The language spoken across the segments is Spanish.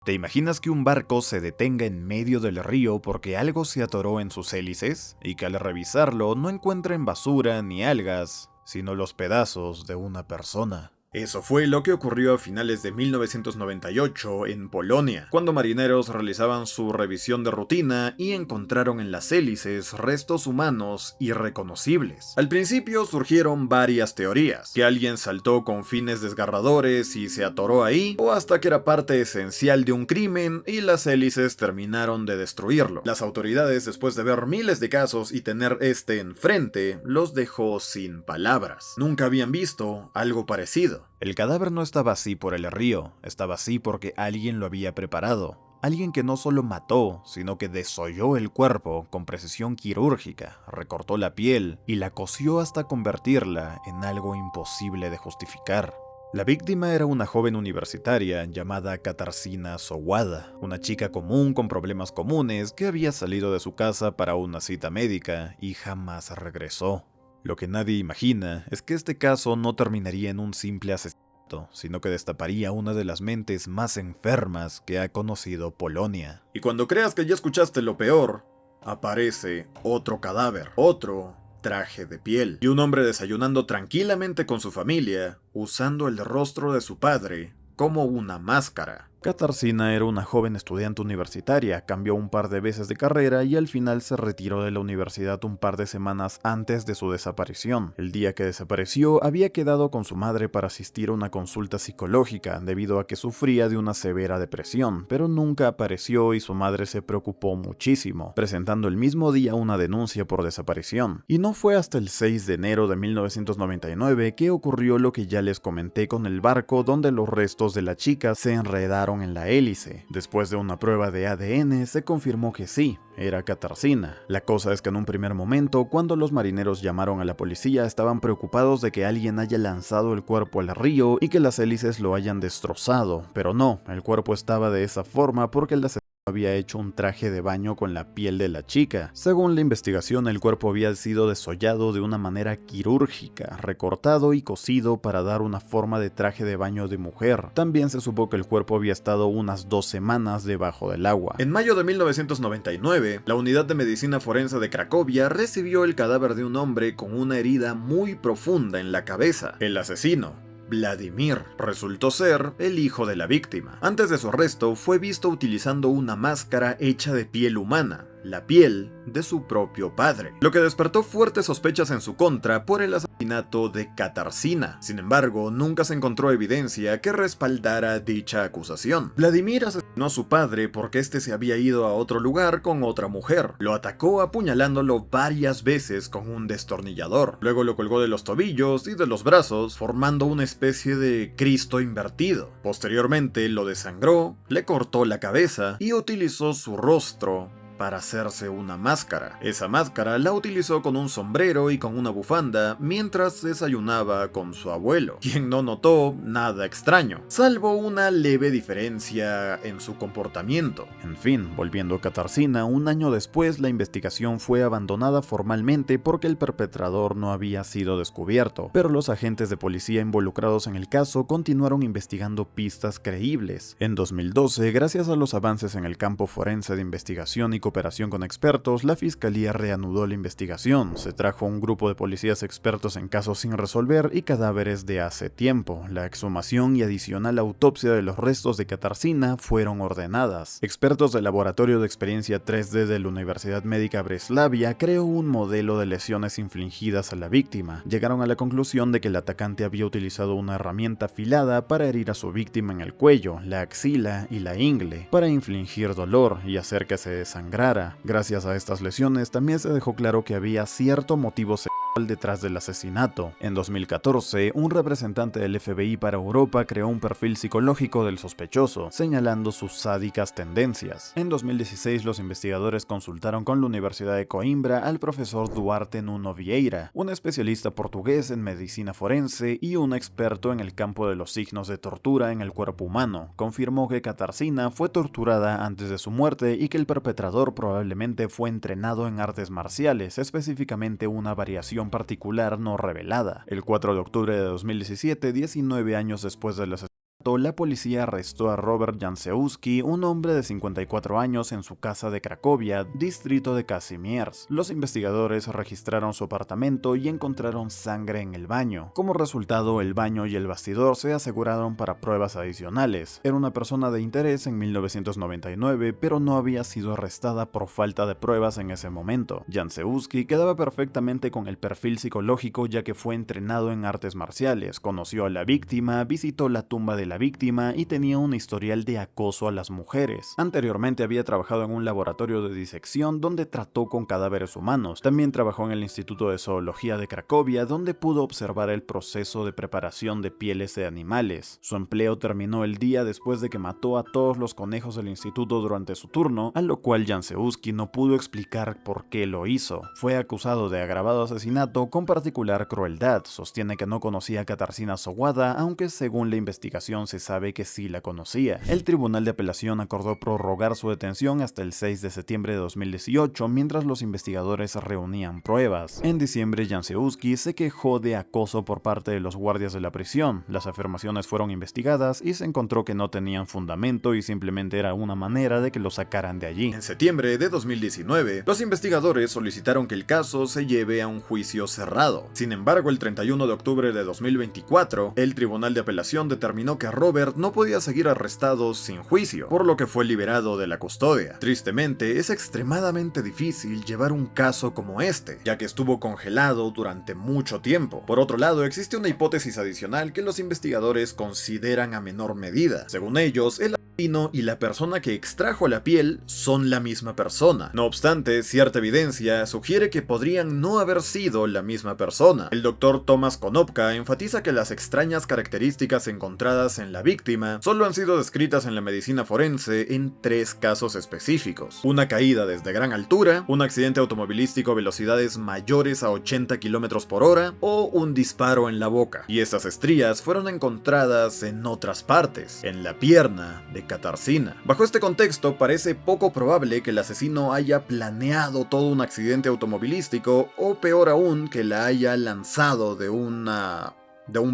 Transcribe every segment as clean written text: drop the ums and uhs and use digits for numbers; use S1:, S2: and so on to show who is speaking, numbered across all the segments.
S1: ¿Te imaginas que un barco se detenga en medio del río porque algo se atoró en sus hélices y que al revisarlo no encuentren basura ni algas, sino los pedazos de una persona? Eso fue lo que ocurrió a finales de 1998 en Polonia, cuando marineros realizaban su revisión de rutina y encontraron en las hélices restos humanos irreconocibles. Al principio surgieron varias teorías, que alguien saltó con fines desgarradores y se atoró ahí, o hasta que era parte esencial de un crimen y las hélices terminaron de destruirlo. Las autoridades, después de ver miles de casos y tener este enfrente, los dejó sin palabras. Nunca habían visto algo parecido. El cadáver no estaba así por el río, estaba así porque alguien lo había preparado. Alguien que no solo mató, sino que desolló el cuerpo con precisión quirúrgica, recortó la piel y la cosió hasta convertirla en algo imposible de justificar. La víctima era una joven universitaria llamada Katarzyna Sowada, una chica común con problemas comunes que había salido de su casa para una cita médica y jamás regresó. Lo que nadie imagina es que este caso no terminaría en un simple asesinato, sino que destaparía una de las mentes más enfermas que ha conocido Polonia. Y cuando creas que ya escuchaste lo peor, aparece otro cadáver, otro traje de piel, y un hombre desayunando tranquilamente con su familia, usando el rostro de su padre como una máscara. Katarzyna era una joven estudiante universitaria, cambió un par de veces de carrera y al final se retiró de la universidad un par de semanas antes de su desaparición. El día que desapareció había quedado con su madre para asistir a una consulta psicológica debido a que sufría de una severa depresión, pero nunca apareció y su madre se preocupó muchísimo, presentando el mismo día una denuncia por desaparición. Y no fue hasta el 6 de enero de 1999 que ocurrió lo que ya les comenté con el barco donde los restos de la chica se enredaron en la hélice. Después de una prueba de ADN se confirmó que sí, era Katarzyna. La cosa es que en un primer momento, cuando los marineros llamaron a la policía, estaban preocupados de que alguien haya lanzado el cuerpo al río y que las hélices lo hayan destrozado, pero no, el cuerpo estaba de esa forma porque el asesino había hecho un traje de baño con la piel de la chica. Según la investigación, el cuerpo había sido desollado de una manera quirúrgica, recortado y cosido para dar una forma de traje de baño de mujer. También se supo que el cuerpo había estado unas 2 semanas debajo del agua. En mayo de 1999, la Unidad de Medicina Forense de Cracovia recibió el cadáver de un hombre con una herida muy profunda en la cabeza. El asesino, Vladimir, resultó ser el hijo de la víctima. Antes de su arresto, fue visto utilizando una máscara hecha de piel humana, la piel de su propio padre, lo que despertó fuertes sospechas en su contra por el asesinato de Katarzyna. Sin embargo, nunca se encontró evidencia que respaldara dicha acusación. Vladimir asesinó a su padre porque este se había ido a otro lugar con otra mujer. Lo atacó apuñalándolo varias veces con un destornillador. Luego lo colgó de los tobillos y de los brazos, formando una especie de Cristo invertido. Posteriormente lo desangró, le cortó la cabeza y utilizó su rostro para hacerse una máscara. Esa máscara la utilizó con un sombrero y con una bufanda mientras desayunaba con su abuelo, quien no notó nada extraño, salvo una leve diferencia en su comportamiento. En fin, volviendo a Katarzyna, un año después la investigación fue abandonada formalmente porque el perpetrador no había sido descubierto, pero los agentes de policía involucrados en el caso continuaron investigando pistas creíbles. En 2012, gracias a los avances en el campo forense de investigación y cooperación con expertos, la fiscalía reanudó la investigación. Se trajo un grupo de policías expertos en casos sin resolver y cadáveres de hace tiempo. La exhumación y adicional autopsia de los restos de Katarzyna fueron ordenadas. Expertos del laboratorio de experiencia 3D de la Universidad Médica Breslavia creó un modelo de lesiones infligidas a la víctima. Llegaron a la conclusión de que el atacante había utilizado una herramienta afilada para herir a su víctima en el cuello, la axila y la ingle, para infligir dolor y hacer que se desangrara. Gracias a estas lesiones también se dejó claro que había cierto motivo sexual detrás del asesinato. En 2014, un representante del FBI para Europa creó un perfil psicológico del sospechoso, señalando sus sádicas tendencias. En 2016, los investigadores consultaron con la Universidad de Coimbra al profesor Duarte Nuno Vieira, un especialista portugués en medicina forense y un experto en el campo de los signos de tortura en el cuerpo humano. Confirmó que Katarzyna fue torturada antes de su muerte y que el perpetrador probablemente fue entrenado en artes marciales, específicamente una variación particular no revelada. El 4 de octubre de 2017, 19 años después del asesinato la policía arrestó a Robert Janciuski, un hombre de 54 años, en su casa de Cracovia, distrito de Kazimierz. Los investigadores registraron su apartamento y encontraron sangre en el baño. Como resultado, el baño y el bastidor se aseguraron para pruebas adicionales. Era una persona de interés en 1999, pero no había sido arrestada por falta de pruebas en ese momento. Janciuski quedaba perfectamente con el perfil psicológico, ya que fue entrenado en artes marciales, conoció a la víctima, visitó la tumba de la víctima y tenía un historial de acoso a las mujeres. Anteriormente había trabajado en un laboratorio de disección donde trató con cadáveres humanos. También trabajó en el Instituto de Zoología de Cracovia, donde pudo observar el proceso de preparación de pieles de animales. Su empleo terminó el día después de que mató a todos los conejos del instituto durante su turno, a lo cual Janciuski no pudo explicar por qué lo hizo. Fue acusado de agravado asesinato con particular crueldad. Sostiene que no conocía a Katarzyna Sowada, aunque según la investigación se sabe que sí la conocía. El Tribunal de Apelación acordó prorrogar su detención hasta el 6 de septiembre de 2018 mientras los investigadores reunían pruebas. En diciembre, Janciuski se quejó de acoso por parte de los guardias de la prisión. Las afirmaciones fueron investigadas y se encontró que no tenían fundamento y simplemente era una manera de que lo sacaran de allí. En septiembre de 2019, los investigadores solicitaron que el caso se lleve a un juicio cerrado. Sin embargo, el 31 de octubre de 2024, el Tribunal de Apelación determinó que Robert no podía seguir arrestado sin juicio, por lo que fue liberado de la custodia. Tristemente, es extremadamente difícil llevar un caso como este, ya que estuvo congelado durante mucho tiempo. Por otro lado, existe una hipótesis adicional que los investigadores consideran a menor medida. Según ellos, el asesino y la persona que extrajo la piel son la misma persona. No obstante, cierta evidencia sugiere que podrían no haber sido la misma persona. El doctor Tomasz Konopka enfatiza que las extrañas características encontradas en la víctima solo han sido descritas en la medicina forense en 3 casos específicos: una caída desde gran altura, un accidente automovilístico a velocidades mayores a 80 km por hora o un disparo en la boca. Y estas estrías fueron encontradas en otras partes, en la pierna de Katarzyna. Bajo este contexto, parece poco probable que el asesino haya planeado todo un accidente automovilístico o, peor aún, que la haya lanzado de un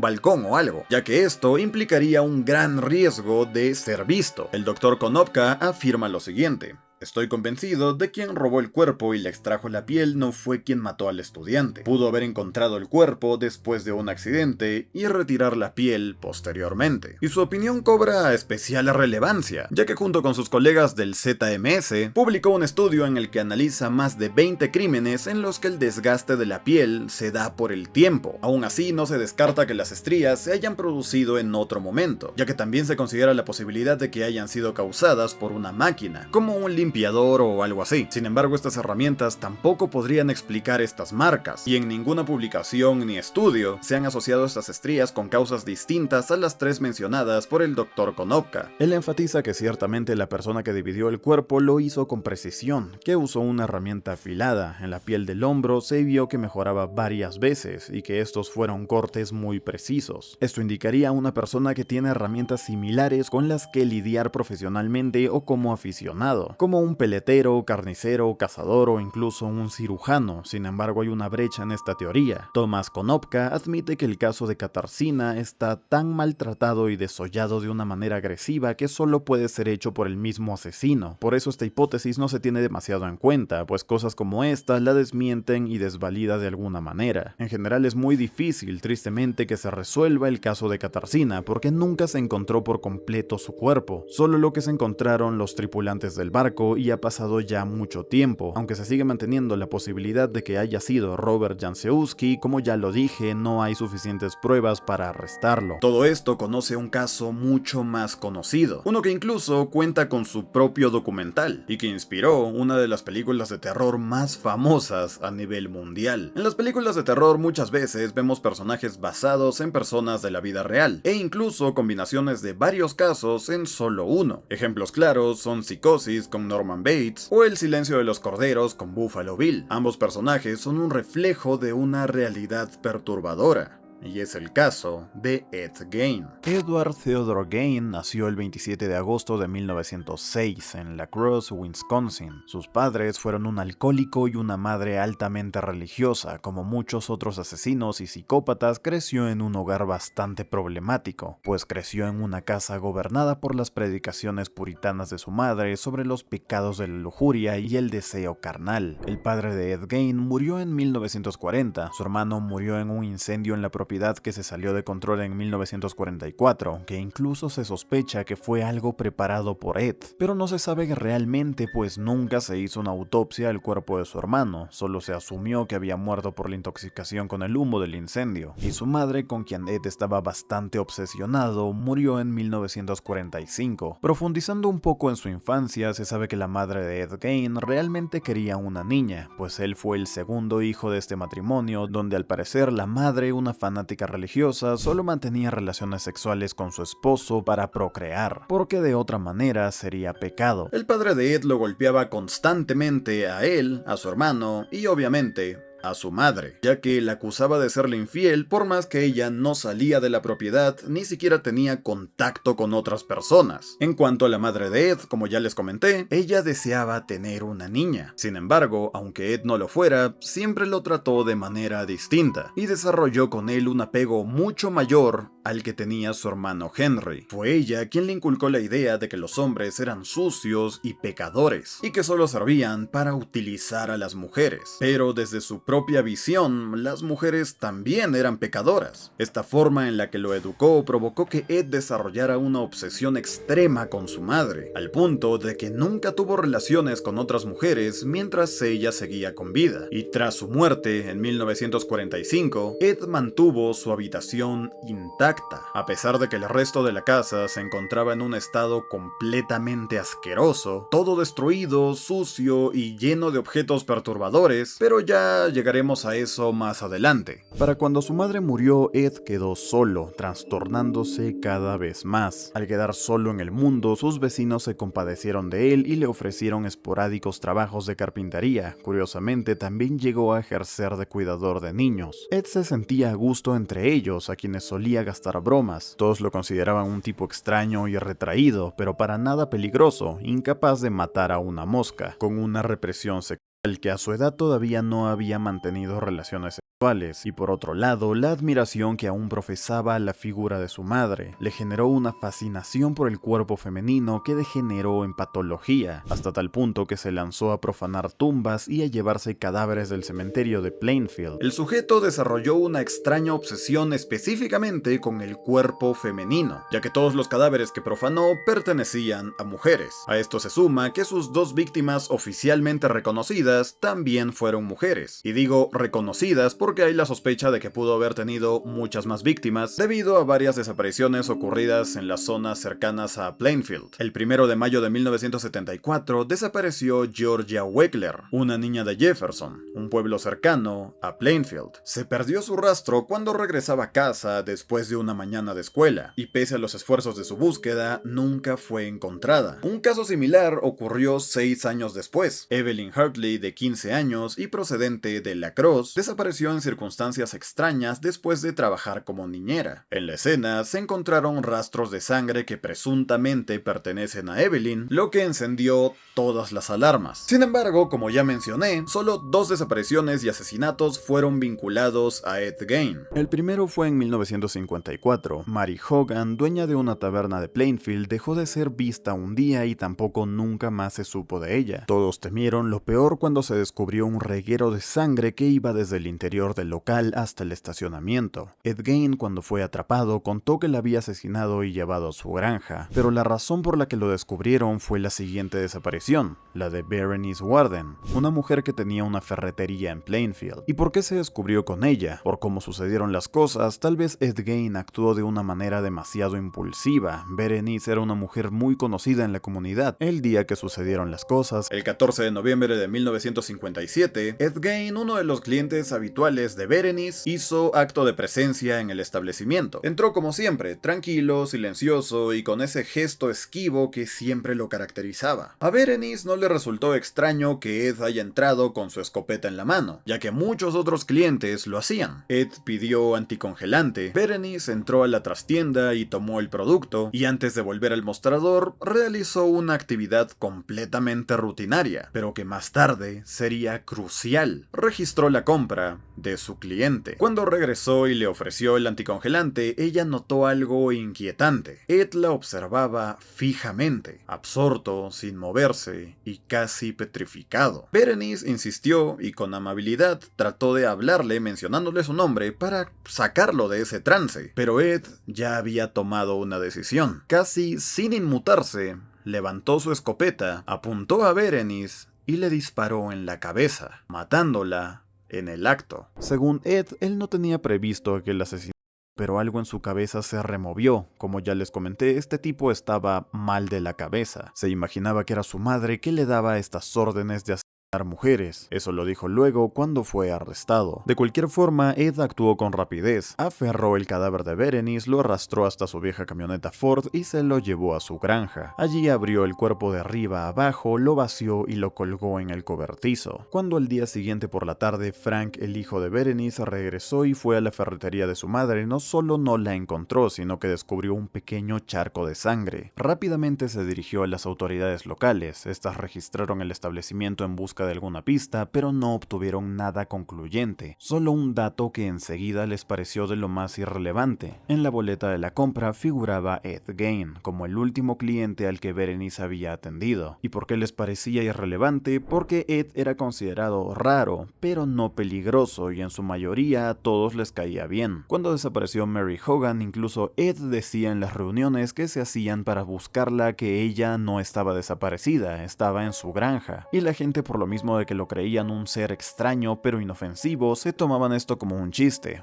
S1: balcón o algo, ya que esto implicaría un gran riesgo de ser visto. El Dr. Konopka afirma lo siguiente: estoy convencido de quien robó el cuerpo y le extrajo la piel no fue quien mató al estudiante. Pudo haber encontrado el cuerpo después de un accidente y retirar la piel posteriormente. Y su opinión cobra especial relevancia, ya que junto con sus colegas del ZMS, publicó un estudio en el que analiza más de 20 crímenes en los que el desgaste de la piel se da por el tiempo. Aún así, no se descarta que las estrías se hayan producido en otro momento, ya que también se considera la posibilidad de que hayan sido causadas por una máquina, como un limpiador o algo así. Sin embargo, estas herramientas tampoco podrían explicar estas marcas, y en ninguna publicación ni estudio se han asociado estas estrías con causas distintas a las 3 mencionadas por el Dr. Konopka. Él enfatiza que ciertamente la persona que dividió el cuerpo lo hizo con precisión, que usó una herramienta afilada. En la piel del hombro se vio que mejoraba varias veces y que estos fueron cortes muy precisos. Esto indicaría a una persona que tiene herramientas similares con las que lidiar profesionalmente o como aficionado, como un peletero, carnicero, cazador o incluso un cirujano. Sin embargo, hay una brecha en esta teoría. Tomasz Konopka admite que el caso de Katarzyna está tan maltratado y desollado de una manera agresiva que solo puede ser hecho por el mismo asesino. Por eso esta hipótesis no se tiene demasiado en cuenta, pues cosas como esta la desmienten y desvalida de alguna manera. En general es muy difícil, tristemente, que se resuelva el caso de Katarzyna, porque nunca se encontró por completo su cuerpo, solo lo que se encontraron los tripulantes del barco, y ha pasado ya mucho tiempo. Aunque se sigue manteniendo la posibilidad de que haya sido Robert Janciuski, como ya lo dije, no hay suficientes pruebas para arrestarlo. Todo esto conoce un caso mucho más conocido, uno que incluso cuenta con su propio documental y que inspiró una de las películas de terror más famosas a nivel mundial. En las películas de terror muchas veces vemos personajes basados en personas de la vida real, e incluso combinaciones de varios casos en solo uno. Ejemplos claros son Psicosis con Norman Bates o El silencio de los corderos con Buffalo Bill. Ambos personajes son un reflejo de una realidad perturbadora. y es el caso de Ed Gein. Edward Theodore Gein nació el 27 de agosto de 1906 en La Crosse, Wisconsin. Sus padres fueron un alcohólico y una madre altamente religiosa. Como muchos otros asesinos y psicópatas, creció en un hogar bastante problemático, pues creció en una casa gobernada por las predicaciones puritanas de su madre sobre los pecados de la lujuria y el deseo carnal. El padre de Ed Gein murió en 1940, su hermano murió en un incendio en la propiedad que se salió de control en 1944, que incluso se sospecha que fue algo preparado por Ed, pero no se sabe realmente, pues nunca se hizo una autopsia al cuerpo de su hermano, solo se asumió que había muerto por la intoxicación con el humo del incendio, y su madre, con quien Ed estaba bastante obsesionado, murió en 1945. Profundizando un poco en su infancia, se sabe que la madre de Ed Gein realmente quería una niña, pues él fue el segundo hijo de este matrimonio, donde al parecer la madre, una fanática religiosa, solo mantenía relaciones sexuales con su esposo para procrear, porque de otra manera sería pecado. El padre de Ed lo golpeaba constantemente a él, a su hermano y obviamente a su madre, ya que la acusaba de serle infiel por más que ella no salía de la propiedad ni siquiera tenía contacto con otras personas. En cuanto a la madre de Ed, como ya les comenté, ella deseaba tener una niña. Sin embargo, aunque Ed no lo fuera, siempre lo trató de manera distinta y desarrolló con él un apego mucho mayor al que tenía su hermano Henry. Fue ella quien le inculcó la idea de que los hombres eran sucios y pecadores, y que solo servían para utilizar a las mujeres. Pero desde su propia visión, las mujeres también eran pecadoras. Esta forma en la que lo educó provocó que Ed desarrollara una obsesión extrema con su madre, al punto de que nunca tuvo relaciones con otras mujeres mientras ella seguía con vida. Y tras su muerte, en 1945, Ed mantuvo su habitación intacta, a pesar de que el resto de la casa se encontraba en un estado completamente asqueroso, todo destruido, sucio y lleno de objetos perturbadores, pero ya llegaremos a eso más adelante. Para cuando su madre murió, Ed quedó solo, trastornándose cada vez más. Al quedar solo en el mundo, sus vecinos se compadecieron de él y le ofrecieron esporádicos trabajos de carpintería. Curiosamente, también llegó a ejercer de cuidador de niños. Ed se sentía a gusto entre ellos, a quienes solía gastar bromas. Todos lo consideraban un tipo extraño y retraído, pero para nada peligroso, incapaz de matar a una mosca, con una represión sexual que a su edad todavía no había mantenido relaciones sexuales, y por otro lado, la admiración que aún profesaba a la figura de su madre le generó una fascinación por el cuerpo femenino que degeneró en patología, hasta tal punto que se lanzó a profanar tumbas y a llevarse cadáveres del cementerio de Plainfield. El sujeto desarrolló una extraña obsesión específicamente con el cuerpo femenino, ya que todos los cadáveres que profanó pertenecían a mujeres. A esto se suma que sus dos víctimas oficialmente reconocidas también fueron mujeres, y digo reconocidas porque hay la sospecha de que pudo haber tenido muchas más víctimas debido a varias desapariciones ocurridas en las zonas cercanas a Plainfield. El 1 de mayo de 1974 desapareció Georgia Weckler, una niña de Jefferson, un pueblo cercano a Plainfield. Se perdió su rastro cuando regresaba a casa después de una mañana de escuela, y pese a los esfuerzos de su búsqueda, nunca fue encontrada. Un caso similar ocurrió 6 años después. Evelyn Hartley, de 15 años y procedente de La Crosse, desapareció en circunstancias extrañas después de trabajar como niñera. En la escena se encontraron rastros de sangre que presuntamente pertenecen a Evelyn, lo que encendió todas las alarmas. Sin embargo, como ya mencioné, solo 2 desapariciones y asesinatos fueron vinculados a Ed Gein. El primero fue en 1954. Mary Hogan, dueña de una taberna de Plainfield, dejó de ser vista un día y tampoco nunca más se supo de ella. Todos temieron lo peor cuando se descubrió un reguero de sangre que iba desde el interior del local hasta el estacionamiento. Ed Gein, cuando fue atrapado, contó que la había asesinado y llevado a su granja, pero la razón por la que lo descubrieron fue la siguiente desaparición, la de Berenice Warden, una mujer que tenía una ferretería en Plainfield. ¿Y por qué se descubrió con ella? Por cómo sucedieron las cosas, tal vez Ed Gein actuó de una manera demasiado impulsiva. Berenice era una mujer muy conocida en la comunidad. El día que sucedieron las cosas, el 14 de noviembre de 1974, 1957, Ed Gein, uno de los clientes habituales de Berenice, hizo acto de presencia en el establecimiento. Entró como siempre, tranquilo, silencioso y con ese gesto esquivo que siempre lo caracterizaba. A Berenice no le resultó extraño que Ed haya entrado con su escopeta en la mano, ya que muchos otros clientes lo hacían. Ed pidió anticongelante, Berenice entró a la trastienda y tomó el producto, y antes de volver al mostrador, realizó una actividad completamente rutinaria, pero que más tarde sería crucial. Registró la compra de su cliente. Cuando regresó y le ofreció el anticongelante, ella notó algo inquietante. Ed la observaba fijamente, absorto, sin moverse y casi petrificado. Berenice insistió y con amabilidad trató de hablarle mencionándole su nombre para sacarlo de ese trance, pero Ed ya había tomado una decisión. Casi sin inmutarse, levantó su escopeta, apuntó a Berenice y le disparó en la cabeza, matándola en el acto. Según Ed, él no tenía previsto aquel asesinato, pero algo en su cabeza se removió. Como ya les comenté, este tipo estaba mal de la cabeza. Se imaginaba que era su madre que le daba estas órdenes de asesinar mujeres. Eso lo dijo luego cuando fue arrestado. De cualquier forma, Ed actuó con rapidez. Aferró el cadáver de Berenice, lo arrastró hasta su vieja camioneta Ford y se lo llevó a su granja. Allí abrió el cuerpo de arriba a abajo, lo vació y lo colgó en el cobertizo. Cuando al día siguiente por la tarde, Frank, el hijo de Berenice, regresó y fue a la ferretería de su madre, no solo no la encontró, sino que descubrió un pequeño charco de sangre. Rápidamente se dirigió a las autoridades locales. Estas registraron el establecimiento en busca de alguna pista, pero no obtuvieron nada concluyente, solo un dato que enseguida les pareció de lo más irrelevante. En la boleta de la compra figuraba Ed Gein como el último cliente al que Berenice había atendido. ¿Y por qué les parecía irrelevante? Porque Ed era considerado raro, pero no peligroso, y en su mayoría a todos les caía bien. Cuando desapareció Mary Hogan, incluso Ed decía en las reuniones que se hacían para buscarla que ella no estaba desaparecida, estaba en su granja, y la gente, por lo mismo de que lo creían un ser extraño pero inofensivo, se tomaban esto como un chiste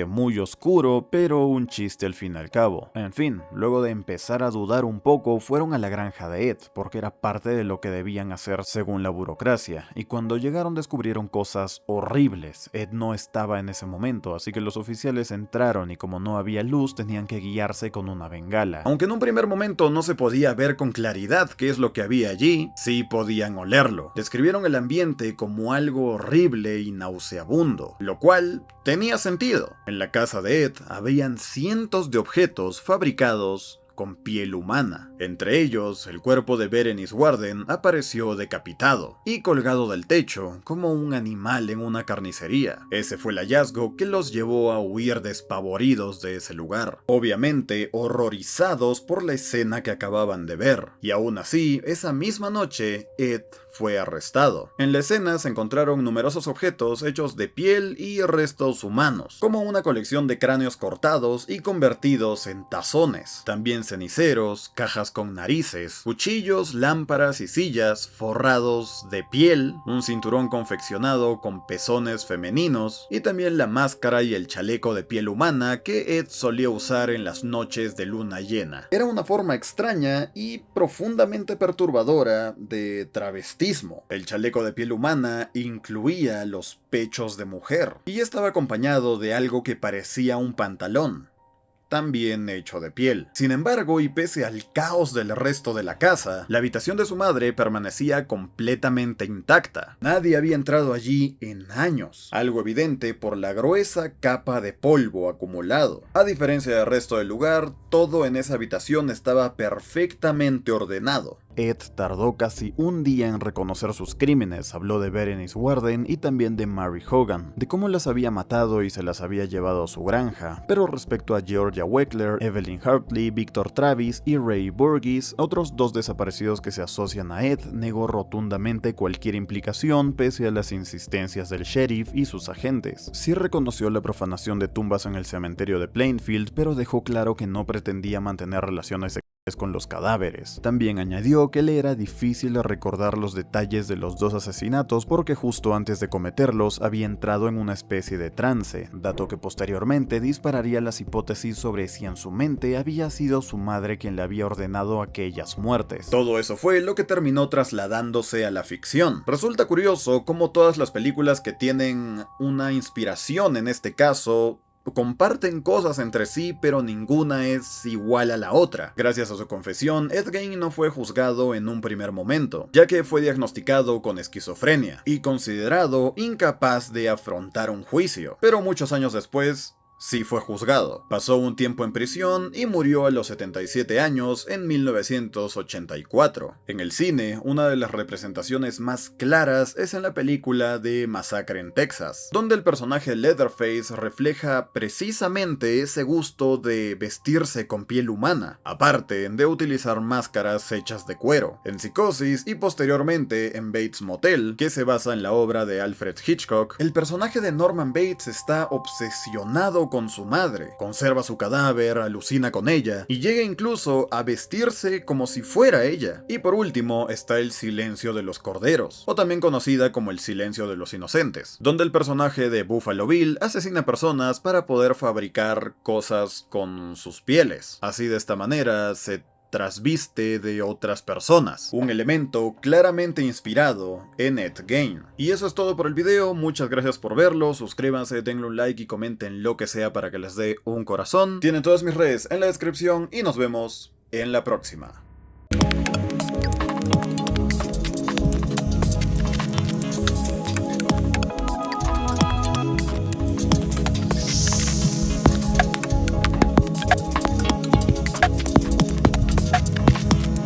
S1: muy oscuro, pero un chiste al fin y al cabo. En fin, luego de empezar a dudar un poco, fueron a la granja de Ed, porque era parte de lo que debían hacer según la burocracia, y cuando llegaron descubrieron cosas horribles. Ed no estaba en ese momento, así que los oficiales entraron y como no había luz, tenían que guiarse con una bengala. Aunque en un primer momento no se podía ver con claridad qué es lo que había allí, sí podían olerlo. Describieron el ambiente como algo horrible y nauseabundo, lo cual tenía sentido. En la casa de Ed habían cientos de objetos fabricados con piel humana. Entre ellos, el cuerpo de Berenice Warden apareció decapitado y colgado del techo como un animal en una carnicería. Ese fue el hallazgo que los llevó a huir despavoridos de ese lugar, obviamente horrorizados por la escena que acababan de ver. Y aún así, esa misma noche, Ed fue arrestado. En la escena se encontraron numerosos objetos hechos de piel y restos humanos, como una colección de cráneos cortados y convertidos en tazones. También ceniceros, cajas con narices, cuchillos, lámparas y sillas forrados de piel, un cinturón confeccionado con pezones femeninos y también la máscara y el chaleco de piel humana que Ed solía usar en las noches de luna llena. Era una forma extraña y profundamente perturbadora de travestismo. El chaleco de piel humana incluía los pechos de mujer y estaba acompañado de algo que parecía un pantalón, también hecho de piel. Sin embargo, y pese al caos del resto de la casa, la habitación de su madre permanecía completamente intacta. Nadie había entrado allí en años, algo evidente por la gruesa capa de polvo acumulado. A diferencia del resto del lugar, todo en esa habitación estaba perfectamente ordenado. Ed tardó casi un día en reconocer sus crímenes. Habló de Berenice Warden y también de Mary Hogan, de cómo las había matado y se las había llevado a su granja. Pero respecto a Georgia Weckler, Evelyn Hartley, Victor Travis y Ray Burgess, otros dos desaparecidos que se asocian a Ed, negó rotundamente cualquier implicación pese a las insistencias del sheriff y sus agentes. Sí reconoció la profanación de tumbas en el cementerio de Plainfield, pero dejó claro que no pretendía mantener relaciones con los cadáveres. También añadió que le era difícil recordar los detalles de los dos asesinatos porque justo antes de cometerlos había entrado en una especie de trance, dato que posteriormente dispararía las hipótesis sobre si en su mente había sido su madre quien le había ordenado aquellas muertes. Todo eso fue lo que terminó trasladándose a la ficción. Resulta curioso cómo todas las películas que tienen una inspiración en este caso comparten cosas entre sí, pero ninguna es igual a la otra. Gracias a su confesión, Ed Gein no fue juzgado en un primer momento, ya que fue diagnosticado con esquizofrenia y considerado incapaz de afrontar un juicio. Pero muchos años después, sí fue juzgado. Pasó un tiempo en prisión y murió a los 77 años en 1984. En el cine, una de las representaciones más claras es en la película de Masacre en Texas, donde el personaje Leatherface refleja precisamente ese gusto de vestirse con piel humana, aparte de utilizar máscaras hechas de cuero. En Psicosis y posteriormente en Bates Motel, que se basa en la obra de Alfred Hitchcock, el personaje de Norman Bates está obsesionado con su madre, conserva su cadáver, alucina con ella y llega incluso a vestirse como si fuera ella. Y por último está El silencio de los corderos, o también conocida como El silencio de los inocentes, donde el personaje de Buffalo Bill asesina personas para poder fabricar cosas con sus pieles. Así, de esta manera se trasviste de otras personas, un elemento claramente inspirado en Ed Gein. Y eso es todo por el video, muchas gracias por verlo, suscríbanse, denle un like y comenten lo que sea para que les dé un corazón. Tienen todas mis redes en la descripción y nos vemos en la próxima.